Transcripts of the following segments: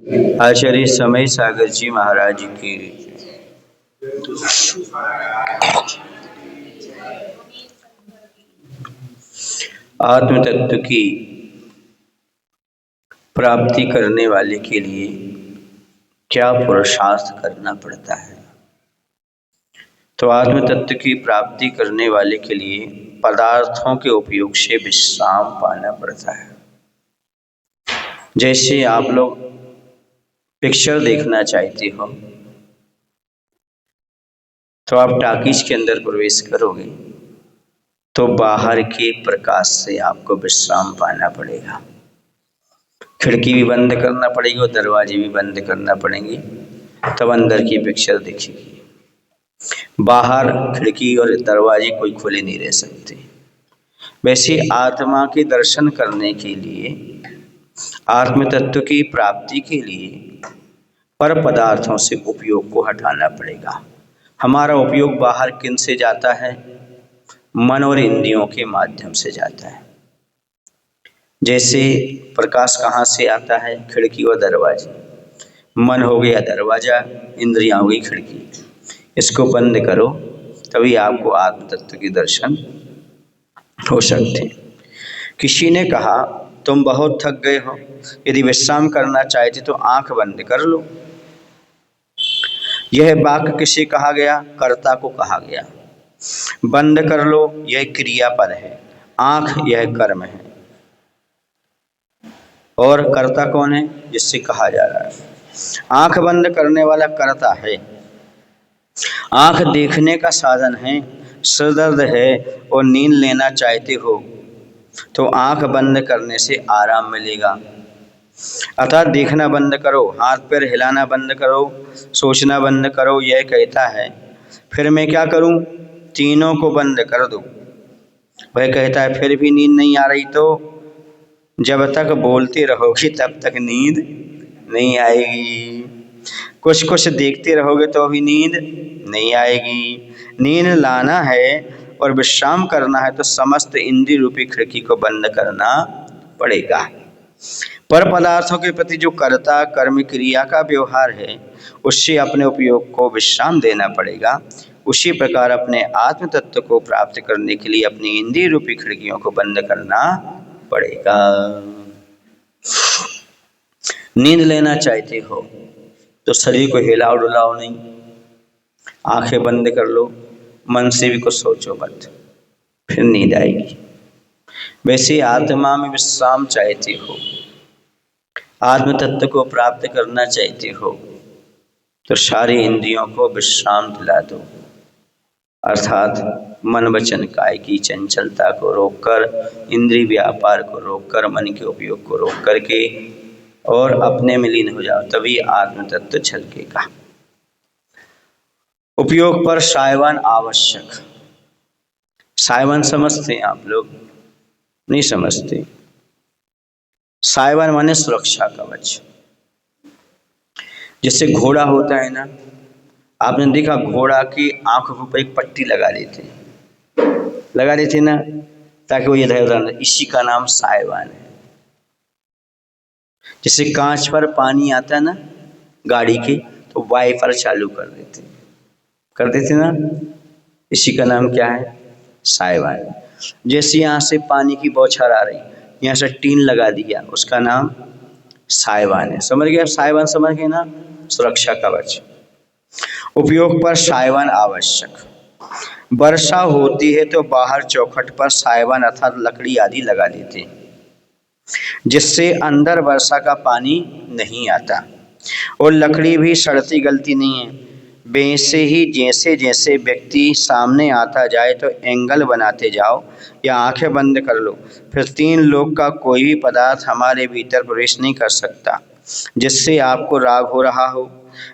आचार्य समय सागर जी महाराज की आत्म तत्व की प्राप्ति करने वाले के लिए क्या पुरुषार्थ करना पड़ता है। तो आत्म तत्व की प्राप्ति करने वाले के लिए पदार्थों के उपयोग से विश्राम पाना पड़ता है। जैसे आप लोग पिक्चर देखना चाहते हो तो आप टाकीज के अंदर प्रवेश करोगे तो बाहर के प्रकाश से आपको विश्राम पाना पड़ेगा। खिड़की भी बंद करना पड़ेगी और दरवाजे भी बंद करना पड़ेंगे, तब अंदर की पिक्चर दिखेगी। बाहर खिड़की और दरवाजे कोई खुले नहीं रह सकते। वैसे आत्मा के दर्शन करने के लिए, आत्म तत्व की प्राप्ति के लिए पर पदार्थों से उपयोग को हटाना पड़ेगा। हमारा उपयोग बाहर किन से जाता है? मन और इंद्रियों के माध्यम से जाता है। जैसे प्रकाश कहाँ से आता है? खिड़की और दरवाजे। मन हो गया दरवाजा, इंद्रियां हो गई खिड़की। इसको बंद करो तभी आपको आत्म तत्व के दर्शन हो सकते हैं। किसी ने कहा तुम बहुत थक गए हो, यदि विश्राम करना चाहते तो आंख बंद कर लो। यह वाक्य किसे कहा गया? कर्ता को कहा गया। बंद कर लो यह क्रियापद है, आंख यह कर्म है। और कर्ता कौन है? जिससे कहा जा रहा है। आंख बंद करने वाला कर्ता है। आंख देखने का साधन है। सिर दर्द है और नींद लेना चाहते हो तो आंख बंद करने से आराम मिलेगा। अर्थात देखना बंद करो, हाथ पैर हिलाना बंद करो, सोचना बंद करो, यह कहता है। फिर मैं क्या करूं? तीनों को बंद कर दो। वह कहता है फिर भी नींद नहीं आ रही तो जब तक बोलते रहोगे तब तक नींद नहीं आएगी। कुछ कुछ देखते रहोगे तो भी नींद नहीं आएगी। नींद लाना है और विश्राम करना है तो समस्त इंद्रिय रूपी खिड़की को बंद करना पड़ेगा। पर पदार्थों के प्रति जो कर्ता कर्म क्रिया का व्यवहार है उससे अपने उपयोग को विश्राम देना पड़ेगा। उसी प्रकार अपने आत्म तत्व को प्राप्त करने के लिए अपनी इंद्रिय रूपी खिड़कियों को बंद करना पड़ेगा। नींद लेना चाहते हो तो शरीर को हिलाओ डुलाओ नहीं, आंखें बंद कर लो, मन से भी कुछ सोचो मत, फिर नींद आएगी। वैसे आत्मा में विश्राम चाहते हो, आत्म तत्व को प्राप्त करना चाहते हो तो सारी इंद्रियों को विश्राम दिला दो। अर्थात मन वचन काय की चंचलता को रोककर, इंद्रिय व्यापार को रोककर, मन के उपयोग को रोक करके और अपने में लीन हो जाओ, तभी आत्म तत्व झलकेगा। उपयोग पर सायवन आवश्यक। सायवन समझते हैं आप लोग? नहीं समझते। सायवन माने सुरक्षा कवच। जैसे घोड़ा होता है ना, आपने देखा घोड़ा की आंखों पर एक पट्टी लगा देते ना, ताकि वो इधर उधर, इसी का नाम सायवन है। जैसे कांच पर पानी आता है ना गाड़ी के, तो वाइपर चालू कर देते ना, इसी का नाम क्या है? सायवन। जैसे यहाँ से पानी की बौछार आ रही, यहाँ से टीन लगा दिया, उसका नाम सायवन है। समझ गए? सायवन समझ गए ना? सुरक्षा कवच। उपयोग पर सायवन आवश्यक। वर्षा होती है तो बाहर चौखट पर सायवन अर्थात लकड़ी आदि लगा देते हैं, जिससे अंदर वर्षा का पानी नहीं आता और लकड़ी भी सड़ती गलती नहीं है। वैसे ही जैसे जैसे व्यक्ति सामने आता जाए तो एंगल बनाते जाओ या आंखें बंद कर लो, फिर तीन लोक का कोई भी पदार्थ हमारे भीतर प्रवेश नहीं कर सकता। जिससे आपको राग हो रहा हो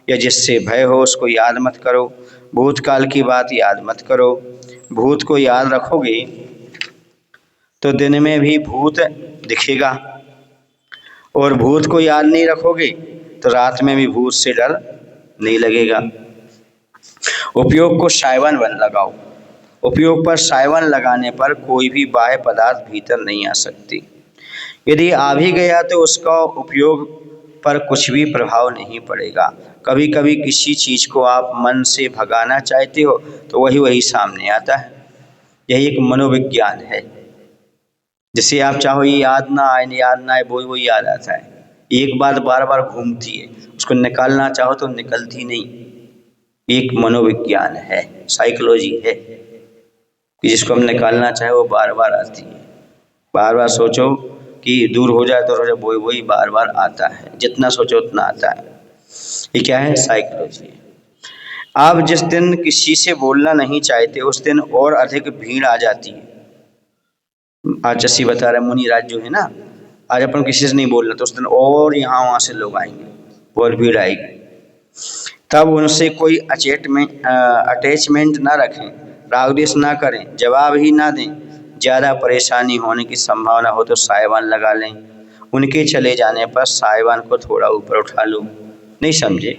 या जिससे भय हो उसको याद मत करो। भूतकाल की बात याद मत करो। भूत को याद रखोगे तो दिन में भी भूत दिखेगा, और भूत को याद नहीं रखोगे तो रात में भी भूत से डर नहीं लगेगा। उपयोग को सायवन लगाओ। उपयोग पर सायवन लगाने पर कोई भी बाह्य पदार्थ भीतर नहीं आ सकती। यदि आ भी गया तो उसका उपयोग पर कुछ भी प्रभाव नहीं पड़ेगा। कभी कभी किसी चीज को आप मन से भगाना चाहते हो तो वही वही सामने आता है। यही एक मनोविज्ञान है। जैसे आप चाहो ये याद ना आए, याद ना आए, वही याद आता है। एक बात बार बार घूमती है, उसको निकालना चाहो तो निकलती नहीं। एक मनोविज्ञान है, साइकोलॉजी है कि जिसको हम निकालना चाहे वो बार बार आती है। बार बार सोचो कि दूर हो जाए तो वही वही बार बार आता है, जितना सोचो उतना आता है। ये क्या है? साइकोलॉजी है। आप जिस दिन किसी से बोलना नहीं चाहते उस दिन और अधिक भीड़ आ जाती है। आज जैसी बता रहे मुनिराज जो है ना, आज अपन किसी से नहीं बोलना तो उस दिन और यहाँ वहाँ से लोग आएंगे, बहुत भीड़ आएगी। तब उनसे कोई अटैचमेंट ना रखें, रागद्वेष ना करें, जवाब ही ना दें। ज़्यादा परेशानी होने की संभावना हो तो साइबान लगा लें। उनके चले जाने पर साइबान को थोड़ा ऊपर उठा लो। नहीं समझे?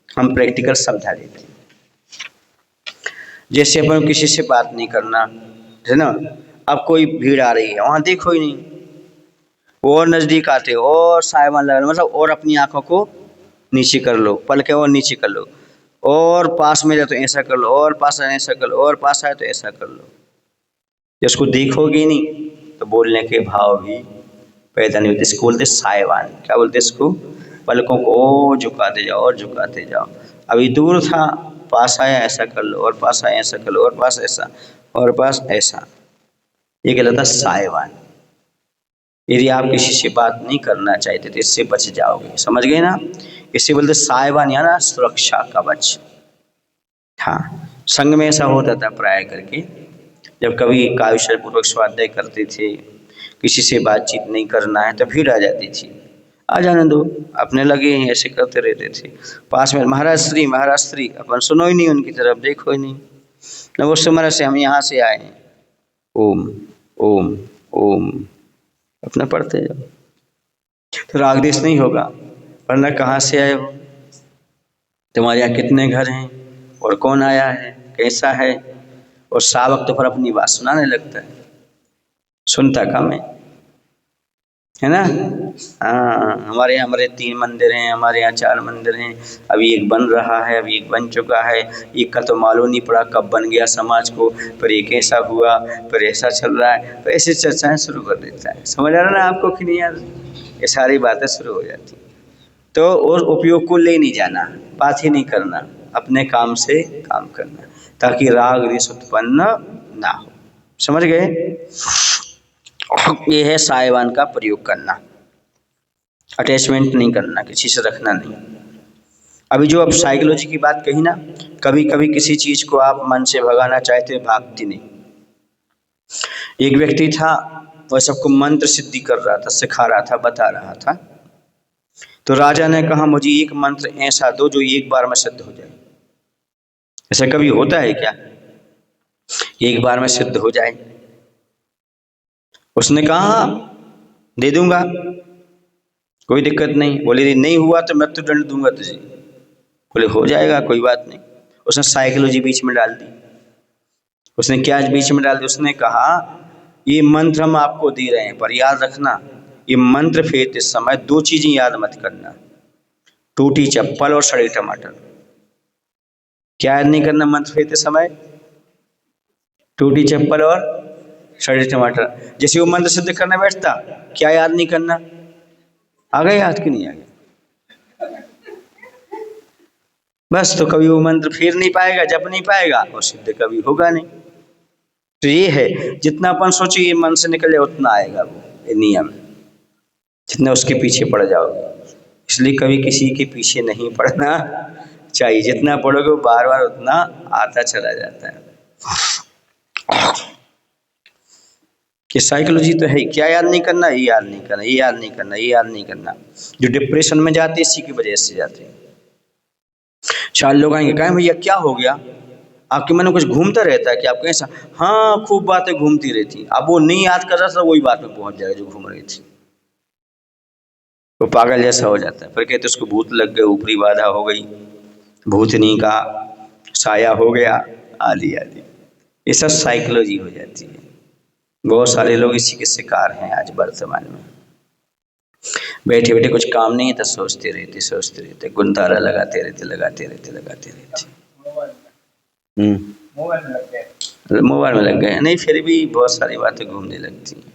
हम प्रैक्टिकल समझा देते हैं। जैसे अपन किसी से बात नहीं करना है ना, अब कोई भीड़ आ रही है, वहाँ देखो ही नहीं, और नज़दीक आते और साइबान लगा लो, मतलब और अपनी आंखों को नीचे कर लो, पलकें और नीचे कर लो, और पास में जाए तो ऐसा कर लो, और पास आए ऐसा कर लो, और पास आए तो ऐसा कर लो। जिसको देखोगे नहीं तो बोलने के भाव भी पैदा नहीं होते। इसको बोलते साइबान। क्या बोलते इसको? पलकों को और झुकाते जाओ और झुकाते जाओ। अभी दूर था, पास आया ऐसा कर लो, और पास आया ऐसा कर लो, और पास ऐसा, और पास ऐसा। ये कहलाता साइबान। यदि आप किसी से बात नहीं करना चाहते तो इससे बच जाओगे। समझ गए ना? इसे बोलते साइबान, या ना सुरक्षा कवच। हाँ, संघ में ऐसा होता था प्राय करके, जब कभी काव्य पूर्वक स्वाध्याय करते थे, किसी से बातचीत नहीं करना है तो भीड़ आ जाती थी। आ जाने दो, अपने लगे हैं, ऐसे करते रहते थे। पास में महाराज श्री, अपन सुनो ही नहीं, उनकी तरफ देखो ही नहीं। न वो सुमर से हम यहाँ से आए हैं, ओम ओम ओम, अपना पढ़ते जाओ, तो रागद्वेष नहीं होगा। वरना कहाँ से आए हो, तुम्हारे यहाँ कितने घर हैं, और कौन आया है, कैसा है, और सावक तो पर अपनी बात सुनाने लगता है, सुनता कम है ना। हाँ, हमारे यहाँ 3 मंदिर हैं, हमारे यहाँ 4 मंदिर हैं, अभी एक बन रहा है, अभी एक बन चुका है, एक का तो मालूम नहीं पड़ा कब बन गया समाज को, पर एक ऐसा हुआ, पर ऐसा चल रहा है, तो ऐसी चर्चाएं शुरू कर देता है। समझ आ रहा ना आपको कि नहीं यार? ये सारी बातें शुरू हो जाती। तो और उपयोग को ले नहीं जाना, बात ही नहीं करना, अपने काम से काम करना, ताकि राग द्वेष उत्पन्न ना हो। समझ गए? ये है साइबान का प्रयोग करना। अटैचमेंट नहीं करना, किसी से रखना नहीं। अभी जो अब साइकोलॉजी की बात कही ना, कभी कभी किसी चीज को आप मन से भगाना चाहते भागती नहीं। एक व्यक्ति था, वह सबको मंत्र सिद्धि कर रहा था, सिखा रहा था, बता रहा था। तो राजा ने कहा मुझे एक मंत्र ऐसा दो जो एक बार में सिद्ध हो जाए। ऐसा कभी होता है क्या, एक बार में सिद्ध हो जाए? उसने कहा दे दूंगा, कोई दिक्कत नहीं। बोले नहीं हुआ तो मृत्युदंड दूंगा तुझे। बोले हो जाएगा, कोई बात नहीं। उसने साइकोलॉजी बीच में डाल दी। उसने क्या बीच में डाल दी? उसने कहा ये मंत्र हम आपको दे रहे हैं, पर याद रखना ये मंत्र फेरते समय 2 चीजें याद मत करना, टूटी चप्पल और सड़े टमाटर। क्या याद नहीं करना मंत्र फेरते समय? टूटी चप्पल और सड़े टमाटर। जैसे वो मंत्र सिद्ध करना बैठता, क्या याद नहीं करना? आ गए याद कि नहीं आ गए? बस, तो कभी वो मंत्र फेर नहीं पाएगा, जप नहीं पाएगा, और सिद्ध कभी होगा नहीं। तो ये है, जितना अपन सोचे ये मन से निकले उतना आएगा वो, ये नियम। जितना उसके पीछे पड़ जाओगे, इसलिए कभी किसी के पीछे नहीं पड़ना चाहिए। जितना पढ़ोगे बार बार उतना आता चला जाता है। कि साइकोलॉजी तो है, क्या याद नहीं करना, ये याद नहीं करना, ये याद नहीं करना, ये याद नहीं करना। जो डिप्रेशन में जाते इसी की वजह से जाते हैं। 4 लोग आएंगे, कहें भैया क्या हो गया, आपके मन में कुछ घूमता रहता है कि आपको ऐसा? हाँ, खूब बातें घूमती रहती। अब वो नहीं याद कर रहा था, वही बात में पहुंच जाएगा जो घूम रही थी। वो पागल जैसा हो जाता है। फिर कहते उसको भूत लग गए, ऊपरी बाधा हो गई, भूतनी का साया हो गया, आदि आदि। ये सब साइकोलॉजी हो जाती है। बहुत सारे लोग इसी के शिकार हैं आज वर्तमान में। बैठे बैठे कुछ काम नहीं है तो सोचते रहते, गुंतारा लगाते रहते। मोबाइल में लग गए। नहीं, फिर भी बहुत सारी बातें घूमने लगती हैं।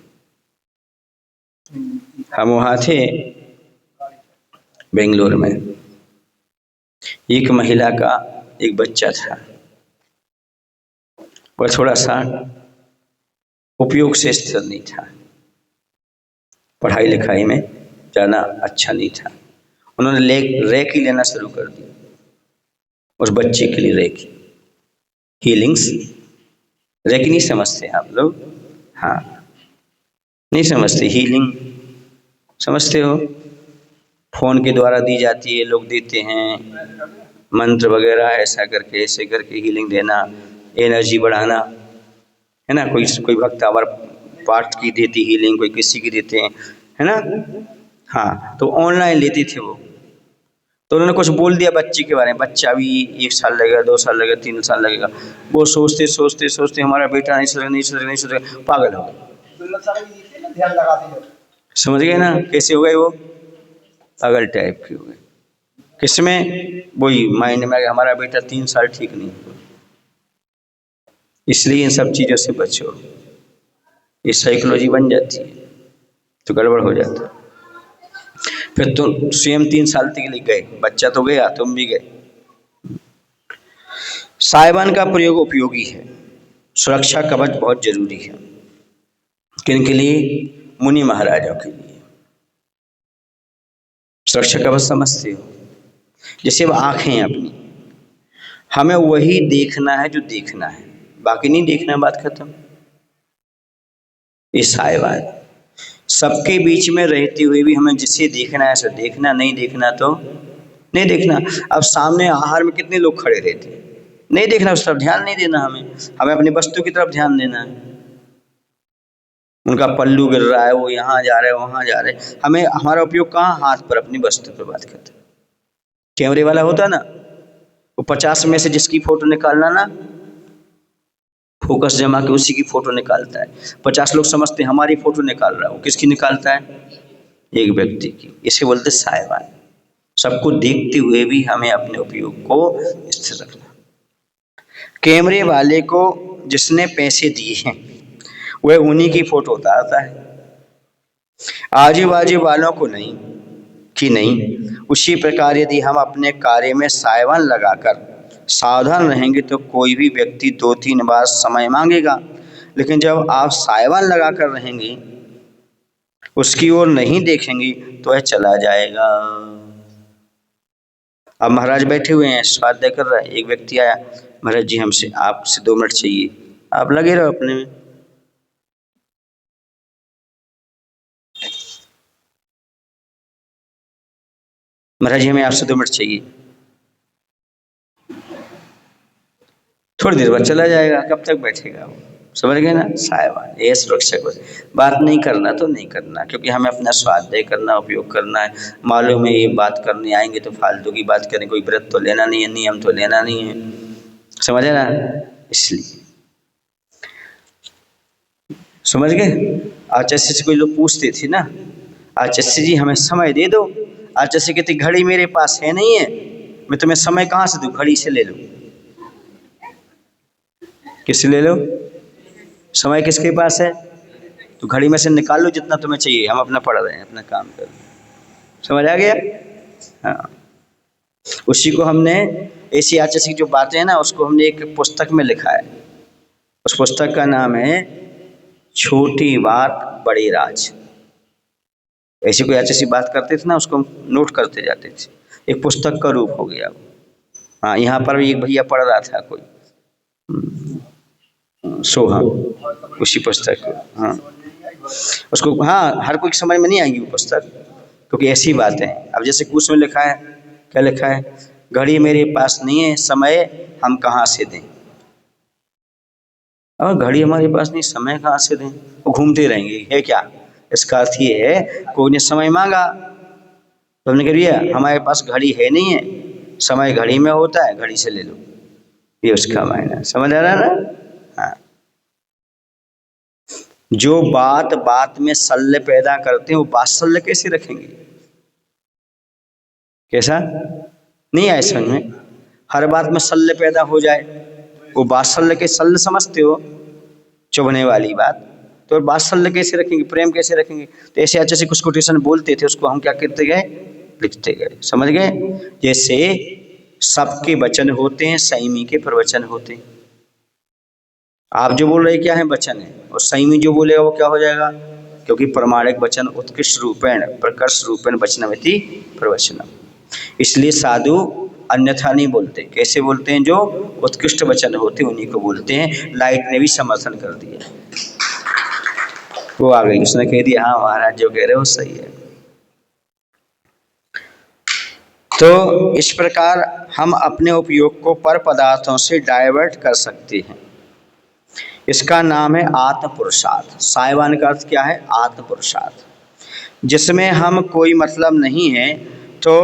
हम वहाँ थे बेंगलोर में, एक महिला का एक बच्चा था, वह थोड़ा सा उपयोग से स्थिर नहीं था, पढ़ाई लिखाई में ज़्यादा अच्छा नहीं था। उन्होंने रेकी लेना शुरू कर दिया उस बच्चे के लिए। रेकी हीलिंग्स, रेकी नहीं समझते आप लोग? हाँ, नहीं समझते। हीलिंग समझते हो? फोन के द्वारा दी जाती है, लोग देते हैं मंत्र वगैरह, ऐसा करके ऐसे करके हीलिंग देना, एनर्जी बढ़ाना, है ना। कोई भक्त आवर पाठ की देती हीलिंग, कोई किसी की देते हैं, है ना। हाँ, तो ऑनलाइन लेते थे वो। तो उन्होंने कुछ बोल दिया बच्चे के बारे में, बच्चा भी 1 साल लगेगा, 2 साल लगेगा, 3 साल लगेगा। वो सोचते हमारा बेटा नहीं सुधरेगा, पागल हो गए। समझ गए ना कैसे हो गए वो? पागल टाइप के हो गए। किसमें? वही माइंड में हमारा बेटा 3 साल ठीक नहीं हुआ। इसलिए इन सब चीज़ों से बचो, ये साइकोलॉजी बन जाती है तो गड़बड़ हो जाता। फिर तुम स्वयं 3 साल के लिए गए, बच्चा तो गया, तुम भी गए। साइबान का प्रयोग उपयोगी है, सुरक्षा कवच बहुत जरूरी है। किन के लिए? मुनि महाराजों के लिए। सुरक्षा कवच समझते हो? जैसे वो आंखें अपनी, हमें वही देखना है जो देखना है, बाकी नहीं देखना, बात खत्म। ये साइबान सबके बीच में रहते हुए भी हमें जिसे देखना है ऐसा देखना, नहीं देखना तो नहीं देखना। अब सामने आहार में कितने लोग खड़े रहते हैं, नहीं देखना, उस तरफ ध्यान नहीं देना, हमें अपनी वस्तु की तरफ ध्यान देना है। उनका पल्लू गिर रहा है, वो यहाँ जा रहे, वहां जा रहे, हमें हमारा उपयोग कहाँ? हाथ पर, अपनी वस्तु पर। बात करते। कैमरे वाला होता ना, वो 50 में से जिसकी फोटो निकालना ना, फोकस जमा के उसी की फोटो निकालता है। 50 लोग समझते हैं हमारी फोटो निकाल रहा है, वो किसकी निकालता है? एक व्यक्ति की। इसे बोलते साइबान। सबको देखते हुए भी हमें अपने उपयोग को स्थिर रखना। कैमरे वाले को जिसने पैसे दिए हैं वह उन्हीं की फोटो उतारता है, आजू बाजू वालों को नहीं कि नहीं। उसी प्रकार यदि हम अपने कार्य में साइबान लगाकर सावधान रहेंगे तो कोई भी व्यक्ति 2-3 बार समय मांगेगा, लेकिन जब आप साइबान लगाकर रहेंगे, उसकी ओर नहीं देखेंगे तो वह चला जाएगा। अब महाराज बैठे हुए हैं, स्वाध्याय कर रहा है, एक व्यक्ति आया, महाराज जी हमसे आपसे 2 मिनट चाहिए। आप लगे रहो अपने में। महाराज जी हमें आपसे 2 मिनट चाहिए, थोड़ी देर बाद चला जाएगा। कब तक बैठेगा वो? समझ गए ना? साइबान ये सुरक्षा को बात नहीं करना तो नहीं करना, क्योंकि हमें अपना स्वाध्याय करना, उपयोग करना है। मालूम है ये बात करने आएंगे तो फालतू की बात करें, कोई व्रत तो लेना नहीं है, नियम तो लेना नहीं है, समझे ना। इसलिए समझ गए। आचार्य से कोई लोग पूछते थे ना, आचार्य जी हमें समय दे दो। आचार्य कहते घड़ी मेरे पास है नहीं है, मैं तुम्हें समय कहाँ से दूं? घड़ी से ले लो। किससे ले लो? समय किसके पास है? तो घड़ी में से निकाल लो जितना तुम्हें चाहिए, हम अपना पढ़ रहे हैं, अपना काम कर रहे हैं। समझ आ गया? हाँ, उसी को हमने, ऐसी आचार्य की जो बातें हैं ना, उसको हमने एक पुस्तक में लिखा है। उस पुस्तक का नाम है छोटी बात बड़ी राज। ऐसी कोई आचार्य बात करते थे ना, उसको हम नोट करते जाते थे, एक पुस्तक का रूप हो गया। हाँ, यहाँ पर भी एक भैया पढ़ रहा था कोई सोहम, उसी पुस्तक को। हाँ, उसको, हाँ, हर कोई समझ में नहीं आएगी वो पुस्तक, क्योंकि ऐसी बातें हैं। अब जैसे कुछ में लिखा है, क्या लिखा है? घड़ी मेरे पास नहीं है, समय हम कहाँ से दें। और घड़ी हमारे पास नहीं, समय कहाँ से दें? वो घूमते रहेंगे, है क्या? इसका अर्थ ये है, कोई ने समय मांगा तो हमने कह दिया हमारे पास घड़ी है नहीं है, समय घड़ी में होता है, घड़ी से ले लो, ये उसका मायना। समझ आ रहा है ना? हाँ, जो बात बात में शल्य पैदा करते हैं वो बात शल्य कैसे रखेंगे? कैसा? नहीं आए समझ में? हर बात में सल्ले पैदा हो जाए, वो बात्सल्य के सल्ल समझते हो, चुभने वाली बात, तो बात्सल्य कैसे रखेंगे, प्रेम कैसे रखेंगे? तो ऐसे अच्छे से कुछ कोटेशन बोलते थे, उसको हम क्या करते गए, लिखते गए, समझ गए? जैसे सबके वचन होते हैं, संयमी के प्रवचन होते हैं। आप जो बोल रहे क्या है, वचन है, और संयमी जो बोलेगा वो क्या हो जाएगा? क्योंकि प्रमाणिक वचन उत्कृष्ट रूपेण प्रकर्ष रूपेण वचनमिति प्रवचनम, इसलिए साधु अन्यथा नहीं बोलते। कैसे बोलते हैं? जो उत्कृष्ट वचन होते हैं उन्हीं को बोलते हैं। लाइट ने भी समर्थन कर दिया, वो आ गई, उसने कह दिया हाँ महाराज जो कह रहे हो सही है। तो इस प्रकार हम अपने उपयोग को पर पदार्थों से डाइवर्ट कर सकते हैं। इसका नाम है आत्म पुरुषार्थ। सायवान का अर्थ क्या है? आत्म पुरुषार्थ, जिसमें हम कोई मतलब नहीं है तो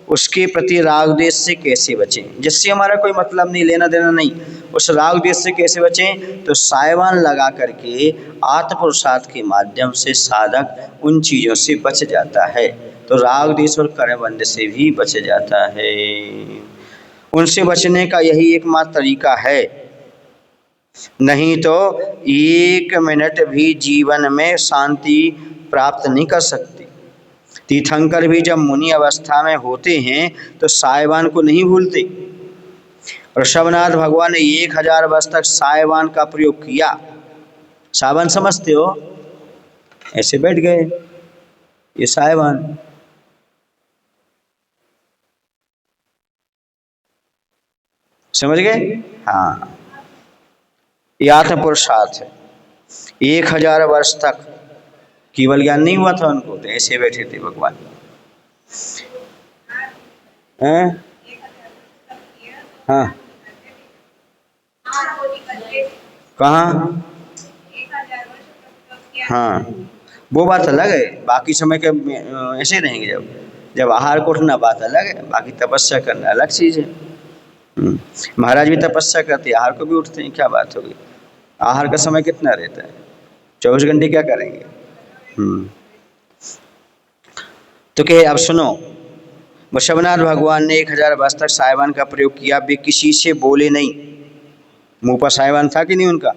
उसके प्रति राग द्वेष से कैसे बचें? जिससे हमारा कोई मतलब नहीं, लेना देना नहीं, उस राग द्वेष से कैसे बचें? तो सायवान लगा करके आत्म पुरुषार्थ के माध्यम से साधक उन चीज़ों से बच जाता है। तो राग द्वेष और कर्मबंध से भी बच जाता है। उनसे बचने का यही एकमात्र तरीका है, नहीं तो 1 मिनट भी जीवन में शांति प्राप्त नहीं कर सकते। तीर्थंकर भी जब मुनि अवस्था में होते हैं तो सायवान को नहीं भूलते। ऋषभनाथ भगवान ने 1000 वर्ष तक सायवान का प्रयोग किया। सायवान समझते हो? ऐसे बैठ गए, ये सायवान। समझ गए? हाँ, ये आत्म पुरुषार्थ है। 1000 वर्ष तक केवल ज्ञान नहीं हुआ था उनको, तो ऐसे बैठे थे भगवान। हैं? हाँ, कहाँ? हाँ, वो बात अलग है, बाकी समय के ऐसे रहेंगे। जब आहार को उठना बात अलग है, बाकी तपस्या करना अलग चीज़ है। महाराज भी तपस्या करते, आहार को भी उठते हैं, क्या बात होगी? आहार का समय कितना रहता है? 24 घंटे क्या करेंगे? तो कहे अब सुनो, ऋषभनाथ भगवान ने 1000 वर्ष तक सायवान का प्रयोग किया, वे किसी से बोले नहीं। मुंह पर सायवान था कि नहीं उनका?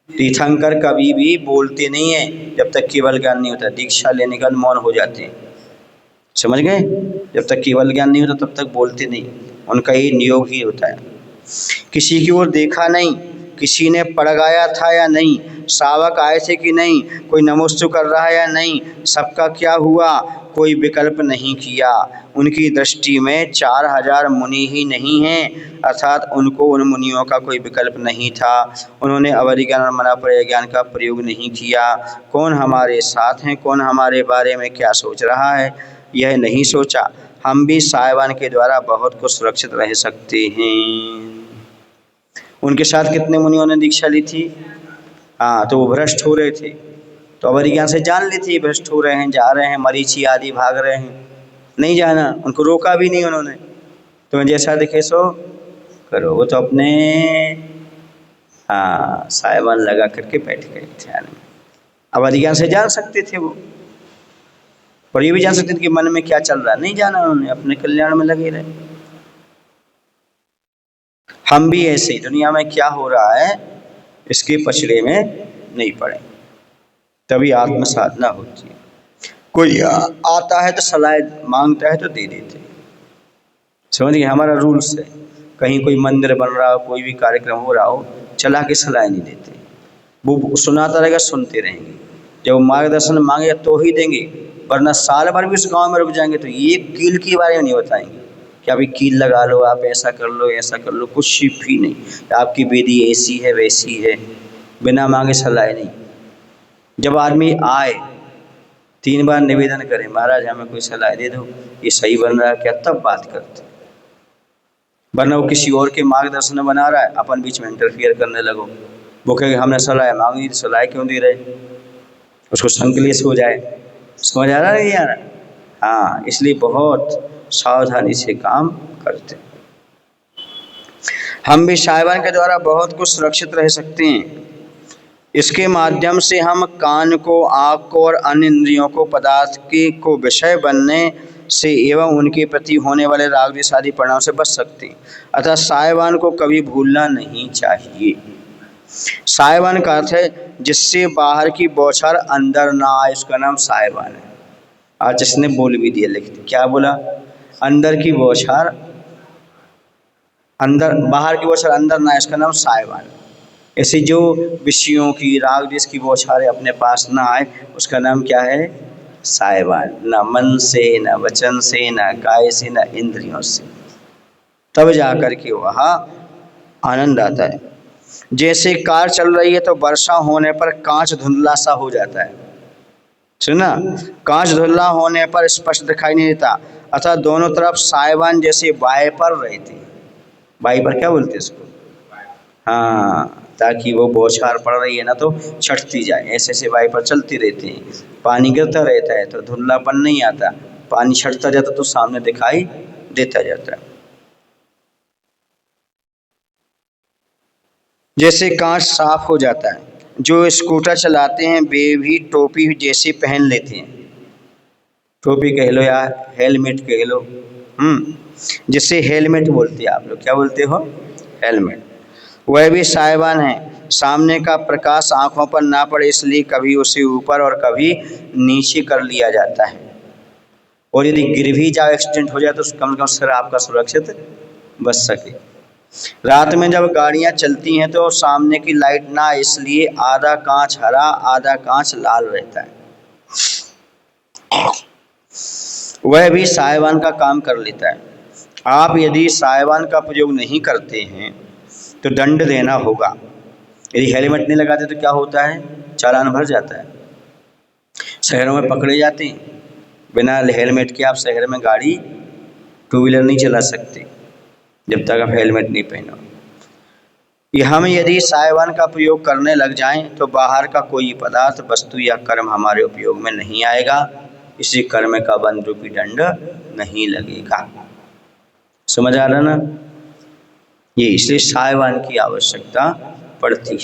तीर्थंकर कभी भी बोलते नहीं है जब तक केवल ज्ञान नहीं होता। दीक्षा लेने के बाद मौन हो जाते हैं, समझ गए? जब तक केवल ज्ञान नहीं होता तब तक बोलते नहीं, उनका ये नियोग ही होता है। किसी की ओर देखा नहीं, किसी ने पड़गाया था या नहीं, श्रावक आए थे कि नहीं, कोई नमोस्तु कर रहा है या नहीं, सबका क्या हुआ, कोई विकल्प नहीं किया। उनकी दृष्टि में 4000 मुनि ही नहीं हैं, अर्थात उनको उन मुनियों का कोई विकल्प नहीं था। उन्होंने अवधि ज्ञान और मना पर ज्ञान का प्रयोग नहीं किया। कौन हमारे साथ हैं, कौन हमारे बारे में क्या सोच रहा है, यह नहीं सोचा। हम भी सायवान के द्वारा बहुत कुछ सुरक्षित रह सकते हैं। उनके साथ कितने मुनियों ने दीक्षा ली थी? हाँ, तो वो भ्रष्ट हो रहे थे, तो अवधि ज्ञान से जान ली थी भ्रष्ट हो रहे हैं, जा रहे हैं, मरीचि आदि भाग रहे हैं, नहीं जाना, उनको रोका भी नहीं उन्होंने। तुम्हें जैसा दिखे सो करो, वो तो अपने हाँ सायवान लगा करके बैठ गए ध्यान में। अवधि ज्ञान से जान सकते थे वो, और ये भी जान सकते थे कि मन में क्या चल रहा है, नहीं जाना उन्होंने, अपने कल्याण में लगे रहे। हम भी ऐसे ही दुनिया में क्या हो रहा है इसके पछड़े में नहीं पड़े, तभी आत्म साधना होती है। कोई आता है तो सलाह मांगता है तो दे देते, समझ गए? हमारा रूल्स है, कहीं कोई मंदिर बन रहा हो, कोई भी कार्यक्रम हो रहा हो, चला के सलाह नहीं देते। वो सुनाता रहेगा, सुनते रहेंगे, जब वो मार्गदर्शन मांगे तो ही देंगे, वरना साल भर भी उस गांव में रुक जाएंगे तो ये कील के बारे में नहीं बताएंगे कि अभी कील लगा लो, आप ऐसा कर लो, ऐसा कर लो, कुछ भी नहीं। आपकी विधि ऐसी है वैसी है, बिना मांगे सलाह नहीं। जब आदमी आए 3 बार निवेदन करें, महाराज हमें कोई सलाह दे दो, ये सही बन रहा है क्या, तब बात करते। वरना वो किसी और के मार्गदर्शन में बना रहा है, अपन बीच में इंटरफियर करने लगो। वो कहेंगे हमने सलाह मांगी तो सलाह क्यों दे रहे, उसको संकलेश हो जाए। समझ आ रहा है नहीं आ रहा? हाँ, इसलिए बहुत सावधानी से काम करते। हम भी सायवान के द्वारा बहुत कुछ सुरक्षित रह सकते हैं। इसके माध्यम से हम कान को, आँख को और अन्य इंद्रियों को पदार्थ की को विषय बनने से एवं उनके प्रति होने वाले राग द्वेष आदि परिणाम से बच सकते हैं। अतः सायवान को कभी भूलना नहीं चाहिए। सायवान का अर्थ है जिससे बाहर की बौछार अंदर ना आए, उसका नाम सायवान है। आज इसने बोल भी दिया, लिखते क्या बोला, अंदर की बौछार अंदर, बाहर की बौछार अंदर ना आए, इसका नाम सायवान। ऐसे जो विषयों की राग द्वेष की बौछारें अपने पास ना आए, उसका नाम क्या है, सायवान। न मन से, न वचन से, न काय से, न इंद्रियों से, तब जाकर के वह आनंद आता है। जैसे कार चल रही है तो वर्षा होने पर कांच धुंधला सा हो जाता है, सुना, कांच धुंधला होने पर स्पष्ट दिखाई नहीं देता। अतः दोनों तरफ सायवान जैसे वाइपर रहते हैं। वाइपर क्या बोलते हैं इसको, हाँ, ताकि वो बौछार पड़ रही है ना तो छटती जाए, ऐसे ऐसे वाइपर चलती रहती हैं। पानी गिरता रहता है तो धुंधलापन नहीं आता, पानी छटता जाता तो सामने दिखाई देता जाता है। जैसे कांच साफ हो जाता है। जो स्कूटर चलाते हैं वे भी टोपी जैसे पहन लेते हैं, टोपी कह लो या हेलमेट कह लो, जिससे हेलमेट बोलते हैं आप लोग, क्या बोलते हो, हेलमेट। वह भी सायवान है, सामने का प्रकाश आंखों पर ना पड़े इसलिए कभी उसे ऊपर और कभी नीचे कर लिया जाता है। और यदि गिर भी जाए, एक्सीडेंट हो जाए तो कम से कम सिर आपका सुरक्षित बच सके। रात में जब गाड़ियां चलती हैं तो सामने की लाइट ना, इसलिए आधा कांच हरा आधा कांच लाल रहता है। वह भी सायवान का काम कर लेता है। आप यदि सायवान का प्रयोग नहीं करते हैं तो दंड देना होगा। यदि हेलमेट नहीं लगाते तो क्या होता है, चालान भर जाता है, शहरों में पकड़े जाते हैं। बिना हेलमेट के आप शहर में गाड़ी टू व्हीलर नहीं चला सकते जब तक आप हेलमेट नहीं पहनो। हम यदि सायवान का प्रयोग करने लग जाएं तो बाहर का कोई पदार्थ, वस्तु या कर्म हमारे उपयोग में नहीं आएगा, इसी कर्म का बंध रूपी दंड नहीं लगेगा। समझ आ रहा ना, ये इसलिए सायवान की आवश्यकता पड़ती है।